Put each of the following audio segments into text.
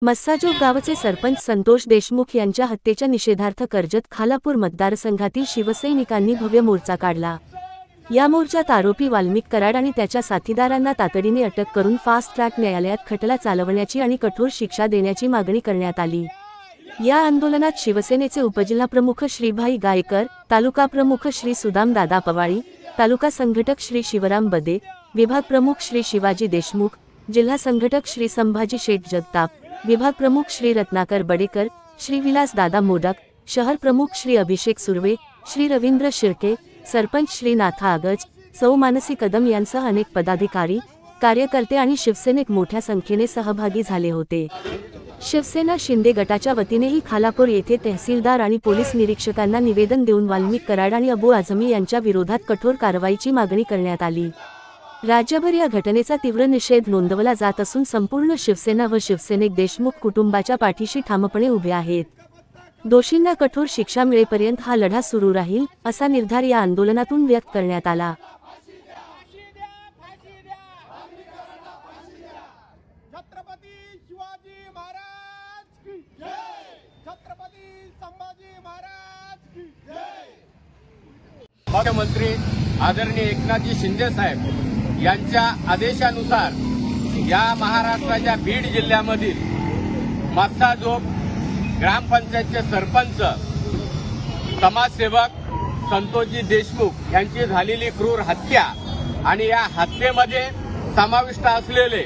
मस्साजोग गावचे सरपंच संतोष देशमुख यांच्या हत्येच्या निषेधार्थ कर्जत खालापूर मतदारसंघातील शिवसैनिकांनी भव्य मोर्चा काढला। या मोर्चात आरोपी वाल्मिक कराड आणि त्याच्या साथीदारांना तातडीने अटक करून फास्ट ट्रॅक न्यायालयात खटला चालवण्याची आणि कठोर शिक्षा देण्याची मागणी करण्यात आली। या आंदोलनात शिवसेनेचे उपजिल्हाप्रमुख श्रीभाई गायकर, तालुका प्रमुख श्री सुदाम दादा पवाळी, तालुका संघटक श्री शिवराम बदे, विभाग प्रमुख श्री शिवाजी देशमुख, जिल्हा संघटक श्री संभाजी शेठ जगताप, विभाग प्रमुख श्री रत्नाकर बडेकर, श्री विलास दादा मोडक, शहर प्रमुख श्री अभिषेक सुर्वे, श्री रवींद्र शिर्के, सरपंच श्री नाथा आगज, सौ मानसी कदम यांसह अनेक पदाधिकारी, कार्यकर्ते आणि शिवसैनिक मोठ्या संख्येने सहभागी झाले होते। शिवसेना शिंदे गटाच्या वतीनेही खालापूर येथे तहसीलदार आणि पोलीस निरीक्षकांना निवेदन देऊन वाल्मिक कराड आणि अबू आझमी यांच्या विरोधात कठोर कारवाईची मागणी करण्यात आली। राज्यभर या घटनेचा तीव्र निषेध नोंदवला जात असून संपूर्ण शिवसेना व शिवसैनिक देशमुख कुटुंबाच्या पाठीशी ठामपणे उभे आहेत। दोषींना कठोर शिक्षा मिळेपर्यंत हा लढा सुरू राहील असा निर्धार या आंदोलनातून व्यक्त करण्यात आला। छत्रपती शिवाजी महाराज की जय, छत्रपती संभाजी महाराज की जय। मुख्यमंत्री आदरणीय एकनाथजी शिंदे साहेब यांच्या आदेशानुसार या महाराष्ट्राच्या बीड जिल्ह्यामधील मस्साजोग ग्रामपंचायतचे सरपंच समाजसेवक संतोषजी देशमुख यांची झालेली क्रूर हत्या आणि या हत्येमध्ये समाविष्ट असलेले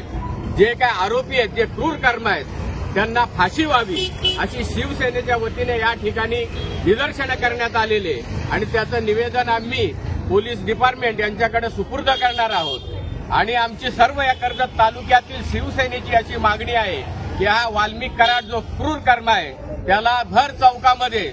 जे काय आरोपी आहेत, जे क्रूर कर्म आहेत, त्यांना फाशी व्हावी अशी शिवसेनेच्या वतीने या ठिकाणी निदर्शनं करण्यात आलेले आणि त्याचं निवेदन आम्ही पोलीस डिपार्टमेंट यांच्याकडे सुपूर्द करणार आहोत। आणि आमची सर्व या कर्जत तालुक्यातील शिवसेनेची अशी मागणी आहे की हा वाल्मिक कराड जो क्रूर कर्म आहे त्याला भर चौकामध्ये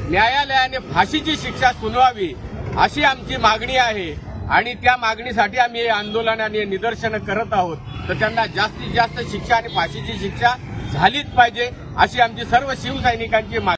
न्यायालयाने फाशीची शिक्षा सुनावावी अशी आमची मागणी आहे। आणि त्या मागणीसाठी आम्ही हे आंदोलन आणि निदर्शनं करत आहोत। तर त्यांना जास्तीत जास्त शिक्षा आणि फाशीची शिक्षा झालीच पाहिजे अशी आमची सर्व शिवसैनिकांची मागणी।